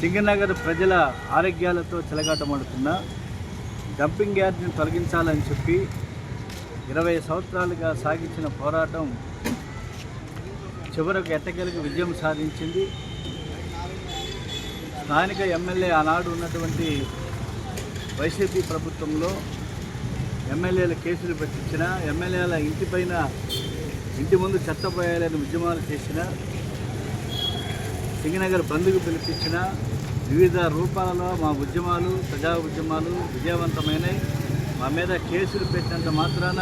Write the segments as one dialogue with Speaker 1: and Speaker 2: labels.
Speaker 1: సింగనగర్ ప్రజల ఆరోగ్యాలతో చెలగాటమాడుతున్న డంపింగ్ యార్డ్ని తొలగించాలని చెప్పి 20 సంవత్సరాలుగా సాగించిన పోరాటం చివరకు ఎట్టకేలకు విజయం సాధించింది. స్థానిక ఎమ్మెల్యే ఆనాడు ఉన్నటువంటి వైసీపీ ప్రభుత్వంలో ఎమ్మెల్యేల కేసులు పెట్టించిన, ఎమ్మెల్యేల ఇంటి ముందు చెత్త పోయాలని ఉద్యమాలు చేసిన, సింగనగర్ బంద్కు పిలిపించిన, వివిధ రూపాలలో మా ఉద్యమాలు, ప్రజా ఉద్యమాలు విజయవంతమైనవి. మా మీద కేసులు పెట్టినంత మాత్రాన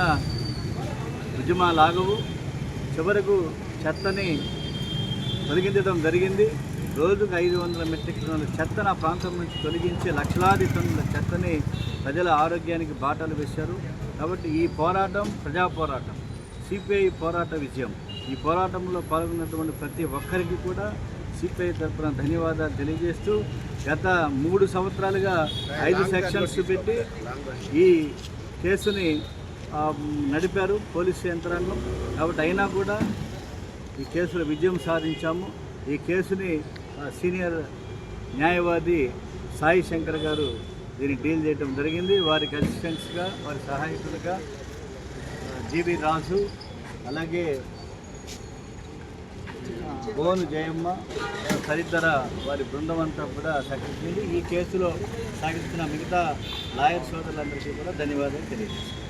Speaker 1: ఉద్యమాలు ఆగవు. చివరకు చెత్తని తొలగించడం జరిగింది. రోజుకు 500 మెట్రిక్ టన్నుల చెత్తను ఆ ప్రాంతం నుంచి తొలగించి లక్షలాది టన్నుల చెత్తని ప్రజల ఆరోగ్యానికి బాటలు వేశారు. కాబట్టి ఈ పోరాటం ప్రజా పోరాటం, సిపిఐ పోరాట విజయం. ఈ పోరాటంలో పాల్గొన్నటువంటి ప్రతి ఒక్కరికి కూడా సిపిఐ తరఫున ధన్యవాదాలు తెలియజేస్తూ, గత 3 సంవత్సరాలుగా 5 సెక్షన్స్ పెట్టి ఈ కేసుని నడిపారు పోలీసు యంత్రాంగం. కాబట్టి అయినా కూడా ఈ కేసులో విజయం సాధించాము. ఈ కేసుని సీనియర్ న్యాయవాది సాయి శంకర్ గారు దీన్ని డీల్ చేయడం జరిగింది. వారికి అసిస్టెంట్స్గా, వారి సహాయకులుగా జీవి రాజు, అలాగే బోను జయమ్మ తదితర వారి బృందం అంతా కూడా సహకరించింది. ఈ కేసులో సాగిస్తున్న మిగతా లాయర్ సోదరులందరికీ కూడా ధన్యవాదాలు తెలియజేస్తాను.